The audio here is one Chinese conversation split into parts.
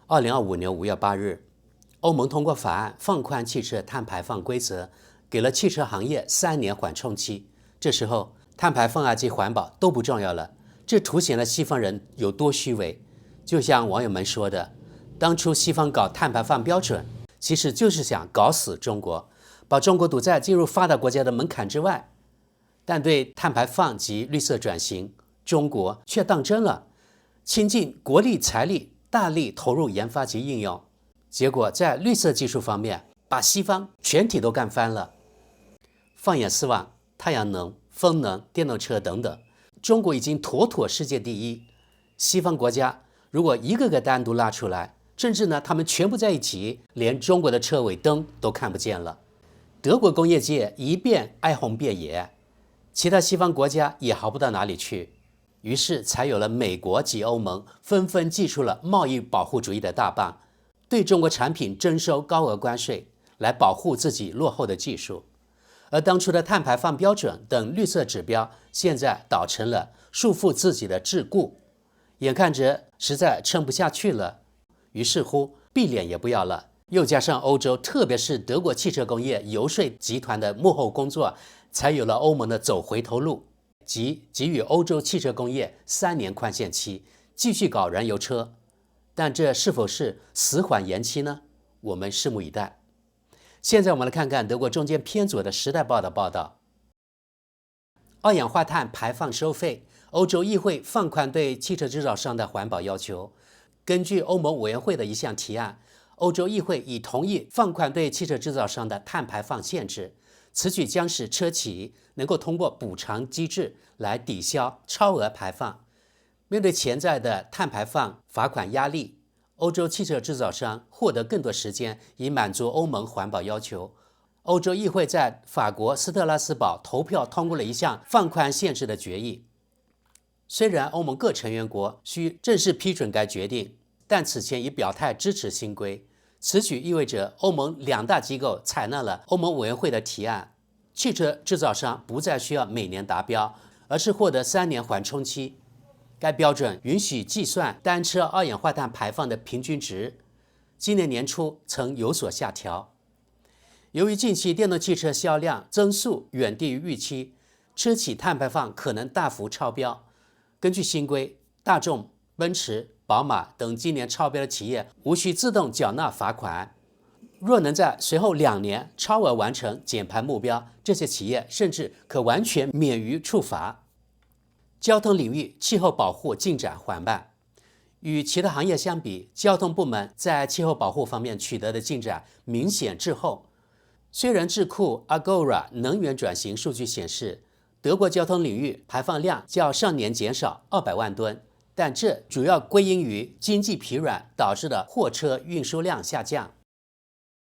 2025年5月8日，欧盟通过法案放宽汽车碳排放规则，给了汽车行业3年缓冲期。这时候，碳排放及环保都不重要了，这凸显了西方人有多虚伪。就像网友们说的，当初西方搞碳排放标准，其实就是想搞死中国，把中国堵在进入发达国家的门槛之外。但对碳排放及绿色转型，中国却当真了，倾尽国力财力，大力投入研发及应用，结果在绿色技术方面把西方全体都干翻了。放眼四望，太阳能、风能、电动车等等，中国已经妥妥世界第一。西方国家如果一个个单独拉出来，甚至他们全部在一起，连中国的车尾灯都看不见了。德国工业界一变哀鸿遍野，其他西方国家也好不到哪里去，于是才有了美国及欧盟纷纷祭出了贸易保护主义的大棒，对中国产品征收高额关税，来保护自己落后的技术。而当初的碳排放标准等绿色指标，现在倒成了束缚自己的桎梏，眼看着实在撑不下去了，于是乎闭脸也不要了。又加上欧洲，特别是德国汽车工业游说集团的幕后工作，才有了欧盟的走回头路，即给予欧洲汽车工业3年宽限期，继续搞燃油车。但这是否是死缓延期呢？我们拭目以待。现在我们来看看德国中间偏左的《时代报》的报道：二氧化碳排放收费，欧洲议会放宽对汽车制造商的环保要求。根据欧盟委员会的一项提案，欧洲议会已同意放宽对汽车制造商的碳排放限制，此举将使车企能够通过补偿机制来抵消超额排放。面对潜在的碳排放罚款压力，欧洲汽车制造商获得更多时间以满足欧盟环保要求。欧洲议会在法国斯特拉斯堡投票通过了一项放宽限制的决议。虽然欧盟各成员国需正式批准该决定，但此前已表态支持新规。此举意味着欧盟2大机构采纳了欧盟委员会的提案，汽车制造商不再需要每年达标，而是获得3年缓冲期。该标准允许计算单车二氧化碳排放的平均值，今年年初曾有所下调。由于近期电动汽车销量增速远低于预期，车企碳排放可能大幅超标。根据新规，大众、奔驰、宝马等今年超标的企业无需自动缴纳罚款。若能在随后2年超额完成减排目标，这些企业甚至可完全免于处罚。交通领域气候保护进展缓慢，与其他行业相比，交通部门在气候保护方面取得的进展明显滞后。虽然智库 Agora 能源转型数据显示，德国交通领域排放量较上年减少200万吨，但这主要归因于经济疲软导致的货车运输量下降。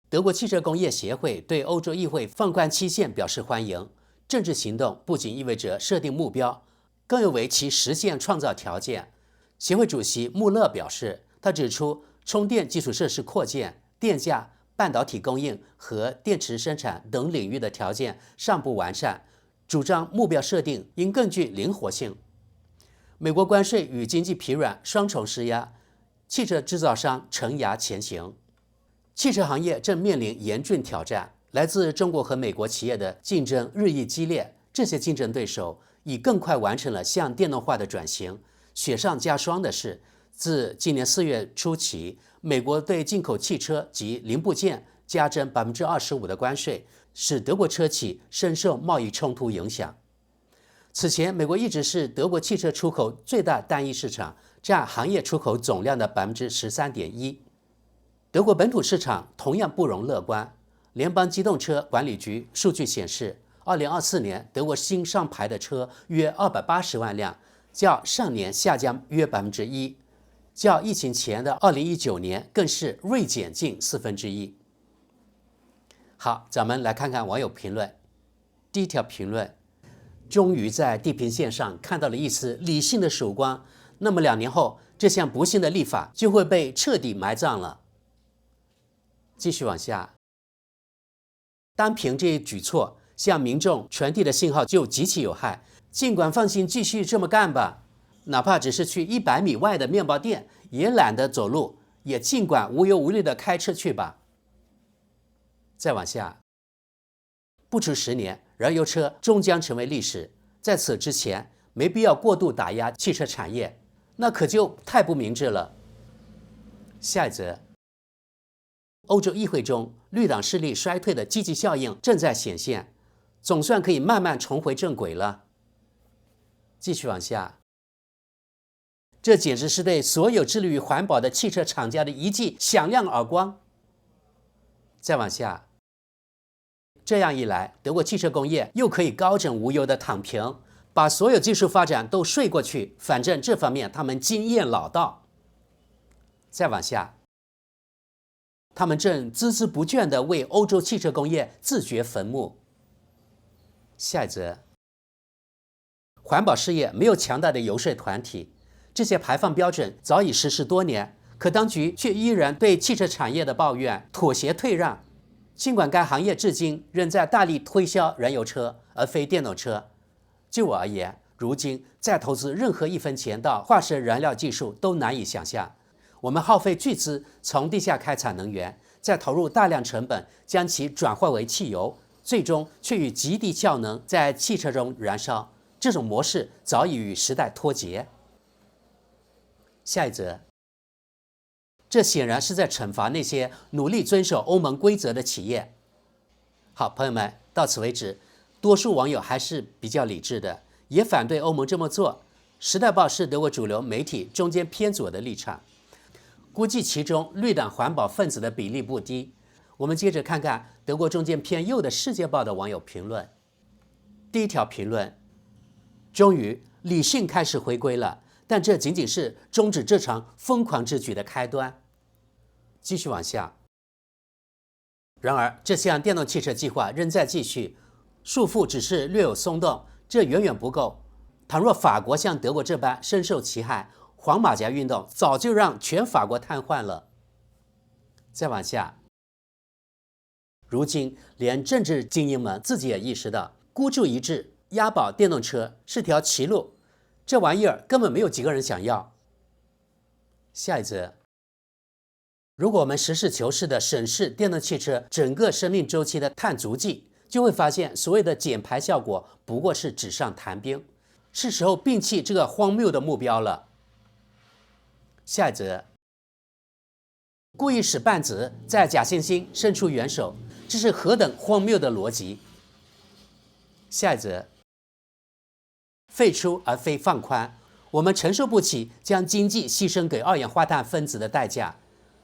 德国汽车工业协会对欧洲议会放宽期限表示欢迎。政治行动不仅意味着设定目标，更有为其实现创造条件。协会主席穆勒表示，他指出，充电基础设施扩建、电价、半导体供应和电池生产等领域的条件尚不完善，主张目标设定应更具灵活性。美国关税与经济疲软双重施压，汽车制造商承压前行。汽车行业正面临严峻挑战，来自中国和美国企业的竞争日益激烈，这些竞争对手已更快完成了向电动化的转型。雪上加霜的是，自今年4月初起，美国对进口汽车及零部件加征25%的关税，使德国车企深受贸易冲突影响。此前，美国一直是德国汽车出口最大单一市场，占行业出口总量的13.1%。德国本土市场同样不容乐观。联邦机动车管理局数据显示，2024年德国新上牌的车约280万辆，较上年下降约1%，较疫情前的2019年更是锐减近1/4。好，咱们来看看网友评论。第一条评论：终于在地平线上看到了一丝理性的曙光，那么2年后，这项不幸的立法就会被彻底埋葬了。继续往下，单凭这一举措，向民众传递的信号就极其有害。尽管放心继续这么干吧，哪怕只是去100米外的面包店，也懒得走路，也尽管无忧无虑地开车去吧。再往下，不出10年，燃油车终将成为历史。在此之前，没必要过度打压汽车产业，那可就太不明智了。下一则，欧洲议会中绿党势力衰退的积极效应正在显现，总算可以慢慢重回正轨了。继续往下，这简直是对所有致力于环保的汽车厂家的一记响亮耳光。再往下，这样一来，德国汽车工业又可以高枕无忧地躺平，把所有技术发展都睡过去，反正这方面他们经验老道。再往下，他们正孜孜不倦地为欧洲汽车工业自掘坟墓。下一则，环保事业没有强大的游说团体，这些排放标准早已实施多年，可当局却依然对汽车产业的抱怨妥协退让。尽管该行业至今仍在大力推销燃油车而非电动车，就我而言，如今再投资任何1分钱到化石燃料技术都难以想象。我们耗费巨资从地下开采能源，再投入大量成本将其转化为汽油，最终却以极低效能在汽车中燃烧，这种模式早已与时代脱节。下一则，这显然是在惩罚那些努力遵守欧盟规则的企业。好，朋友们，到此为止，多数网友还是比较理智的，也反对欧盟这么做。时代报是德国主流媒体中间偏左的立场，估计其中绿党环保分子的比例不低。我们接着看看德国中间偏右的世界报的网友评论。第一条评论：终于理性开始回归了，但这仅仅是终止这场疯狂之举的开端。继续往下，然而这项电动汽车计划仍在继续，束缚只是略有松动，这远远不够。倘若法国像德国这般深受其害，黄马甲运动早就让全法国瘫痪了。再往下，如今连政治精英们自己也意识到，孤注一掷押宝电动车是条歧路，这玩意儿根本没有几个人想要。下一则，如果我们实事求是地审视电动汽车整个生命周期的碳足迹，就会发现所谓的减排效果不过是纸上谈兵，是时候摒弃这个荒谬的目标了。下一则，故意使半子在假惺惺伸出援手，这是何等荒谬的逻辑。下一则，废出而非放宽，我们承受不起将经济牺牲给二氧化碳分子的代价，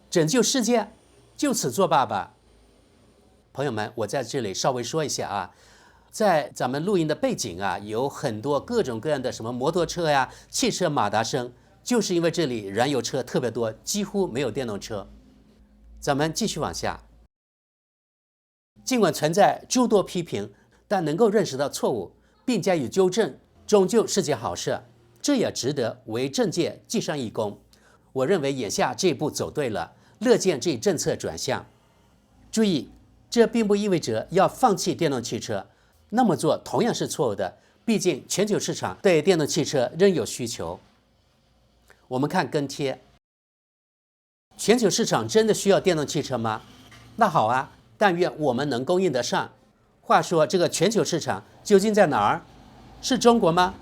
拯救世界就此作罢吧。朋友们，我在这里稍微说一下啊，在咱们录音的背景啊，有很多各种各样的什么摩托车呀、汽车马达声，就是因为这里燃油车特别多，几乎没有电动车。咱们继续往下，尽管存在诸多批评，但能够认识到错误并加以纠正，终究是件好事，这也值得为政界记上一功。我认为眼下这一步走对了，乐见这一政策转向。注意，这并不意味着要放弃电动汽车，那么做同样是错误的，毕竟全球市场对电动汽车仍有需求。我们看跟贴，全球市场真的需要电动汽车吗？那好啊，但愿我们能供应得上。话说这个全球市场究竟在哪儿？是中国吗？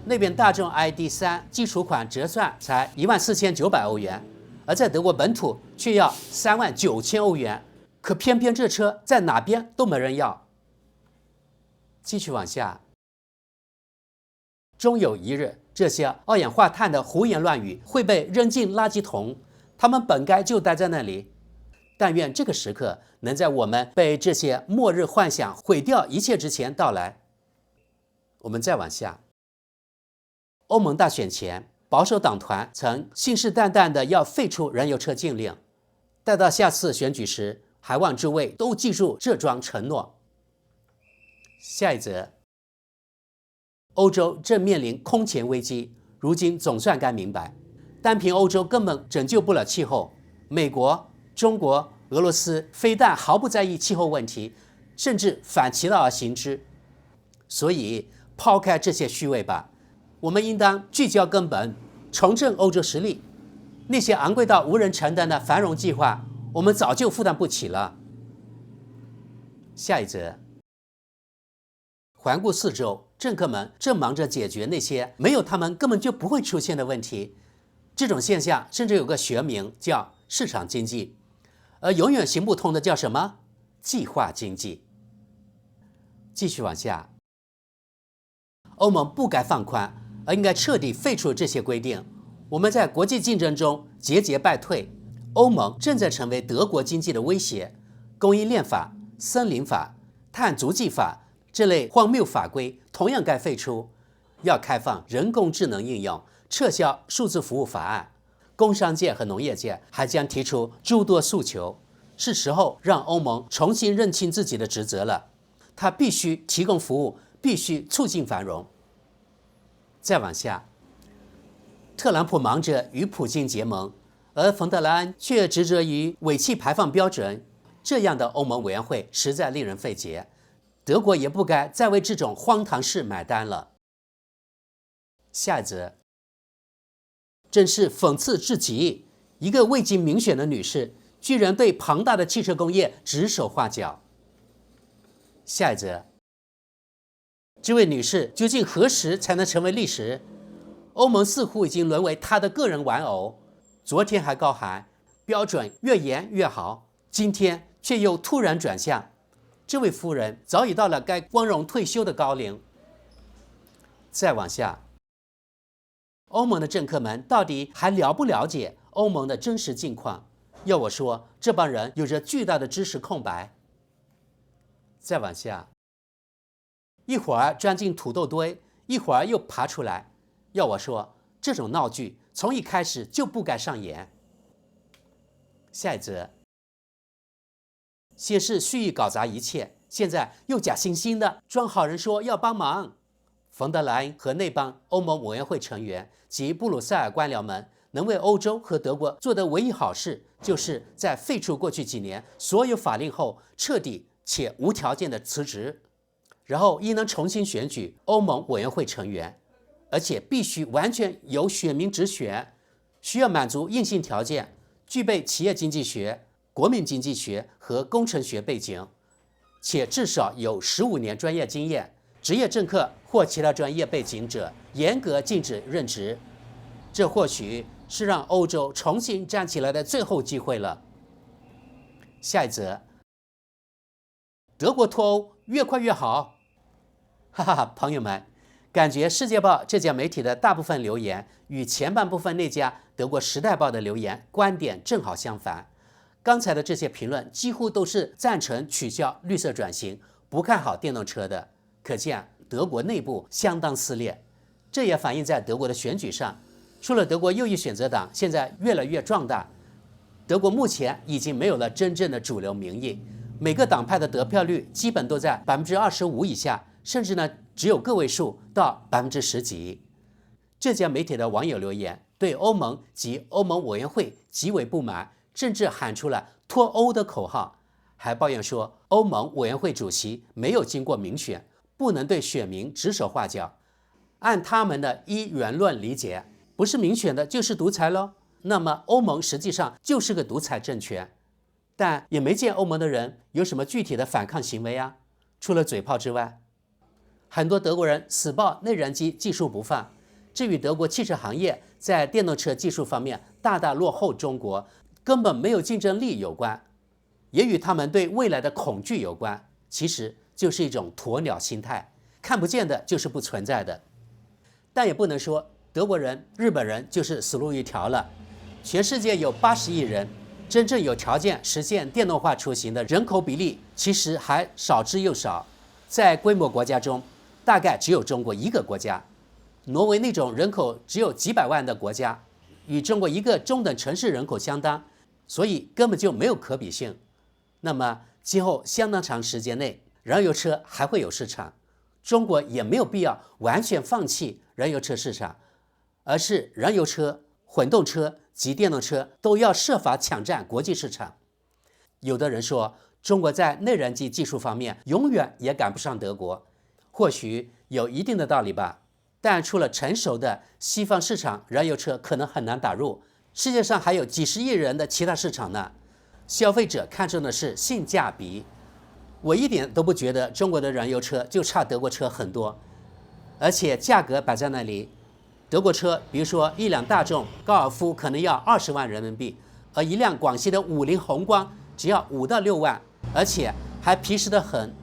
那边大众 ID.3 基础款折算才14900欧元，而在德国本土却要39000欧元，可偏偏这车在哪边都没人要。继续往下，终有一日，这些二氧化碳的胡言乱语会被扔进垃圾桶，他们本该就待在那里。但愿这个时刻能在我们被这些末日幻想毁掉一切之前到来。我们再往下，欧盟大选前，保守党团曾信誓旦旦地要废除燃油车禁令，待到下次选举时，还望诸位都记住这桩承诺。下一则，欧洲正面临空前危机，如今总算该明白，单凭欧洲根本拯救不了气候。美国、中国、俄罗斯非但毫不在意气候问题，甚至反其道而行之。所以抛开这些虚伪吧，我们应当聚焦根本，重振欧洲实力。那些昂贵到无人承担的繁荣计划，我们早就负担不起了。下一则，环顾四周，政客们正忙着解决那些没有他们根本就不会出现的问题。这种现象甚至有个学名叫市场经济，而永远行不通的叫什么？计划经济。继续往下，欧盟不该放宽，而应该彻底废除这些规定。我们在国际竞争中节节败退，欧盟正在成为德国经济的威胁。供应链法、森林法、碳足迹法这类荒谬法规同样该废除。要开放人工智能应用，撤销数字服务法案。工商界和农业界还将提出诸多诉求。是时候让欧盟重新认清自己的职责了。它必须提供服务，必须促进繁荣。再往下，特朗普忙着与普京结盟，而冯德莱恩却执着于尾气排放标准。这样的欧盟委员会实在令人费解。德国也不该再为这种荒唐事买单了。下一则，真是讽刺至极，一个未经民选的女士居然对庞大的汽车工业指手画脚。下一则，这位女士究竟何时才能成为历史？欧盟似乎已经沦为她的个人玩偶。昨天还高喊标准越严越好，今天却又突然转向。这位夫人早已到了该光荣退休的高龄。再往下，欧盟的政客们到底还了不了解欧盟的真实境况？要我说，这帮人有着巨大的知识空白。再往下，一会儿钻进土豆堆，一会儿又爬出来。要我说，这种闹剧从一开始就不该上演。下一则，先是蓄意搞砸一切，现在又假惺惺的装好人说要帮忙。冯德莱恩和那帮欧盟委员会成员及布鲁塞尔官僚们能为欧洲和德国做的唯一好事，就是在废除过去几年所有法令后彻底且无条件的辞职，然后应能重新选举欧盟委员会成员，而且必须完全由选民直选，需要满足硬性条件，具备企业经济学、国民经济学和工程学背景，且至少有15年专业经验。职业政客或其他专业背景者严格禁止任职。这或许是让欧洲重新站起来的最后机会了。下一则，德国脱欧越快越好。哈哈哈，朋友们，感觉《世界报》这家媒体的大部分留言与前半部分那家德国《时代报》的留言观点正好相反。刚才的这些评论几乎都是赞成取消绿色转型，不看好电动车的。可见德国内部相当撕裂，这也反映在德国的选举上。除了德国右翼选择党现在越来越壮大，德国目前已经没有了真正的主流民意，每个党派的得票率基本都在25%以下，甚至呢只有个位数到10%几。这家媒体的网友留言对欧盟及欧盟委员会极为不满，甚至喊出了脱欧的口号，还抱怨说欧盟委员会主席没有经过民选，不能对选民指手画脚。按他们的一元论理解，不是民选的就是独裁喽。那么欧盟实际上就是个独裁政权，但也没见欧盟的人有什么具体的反抗行为啊，除了嘴炮之外。很多德国人死抱内燃机技术不放，这与德国汽车行业在电动车技术方面大大落后中国，根本没有竞争力有关，也与他们对未来的恐惧有关。其实就是一种鸵鸟心态，看不见的就是不存在的。但也不能说德国人、日本人就是死路一条了。全世界有80亿人，真正有条件实现电动化出行的人口比例其实还少之又少。在规模国家中，大概只有中国一个国家。挪威那种人口只有几百万的国家，与中国一个中等城市人口相当，所以根本就没有可比性。那么今后相当长时间内，燃油车还会有市场，中国也没有必要完全放弃燃油车市场，而是燃油车、混动车及电动车都要设法抢占国际市场。有的人说，中国在内燃机技术方面永远也赶不上德国，或许有一定的道理吧。但除了成熟的西方市场，燃油车可能很难打入，世界上还有几十亿人的其他市场呢。消费者看重的是性价比。我一点都不觉得中国的燃油车就差德国车很多，而且价格摆在那里，德国车，比如说一辆大众高尔夫可能要20万人民币，而一辆广汽的50宏光只要5到6万，而且还皮实得很，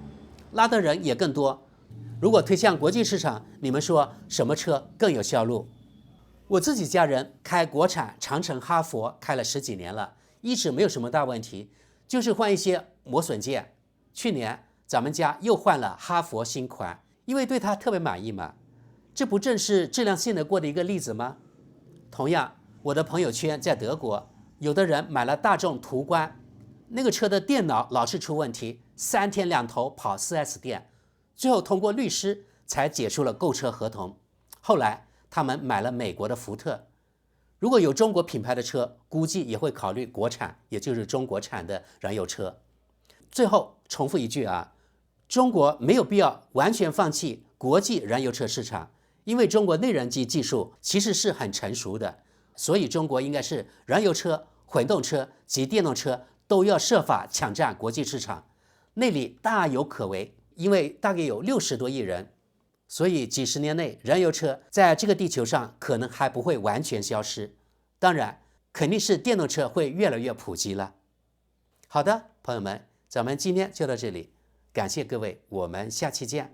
拉的人也更多。如果推向国际市场，你们说什么车更有销路？我自己家人开国产长城哈佛开了10几年了，一直没有什么大问题，就是换一些磨损件。去年咱们家又换了哈佛新款，因为对它特别满意嘛。这不正是质量信得过的一个例子吗？同样，我的朋友圈在德国，有的人买了大众途观，那个车的电脑老是出问题，3天2头跑 4S 店，最后通过律师才解除了购车合同。后来他们买了美国的福特。如果有中国品牌的车，估计也会考虑国产，也就是中国产的燃油车。最后重复一句啊，中国没有必要完全放弃国际燃油车市场，因为中国内燃机技术其实是很成熟的，所以中国应该是燃油车、混动车及电动车都要设法抢占国际市场，那里大有可为，因为大概有60多亿人，所以几十年内燃油车在这个地球上可能还不会完全消失，当然肯定是电动车会越来越普及了。好的，朋友们，咱们今天就到这里，感谢各位，我们下期见。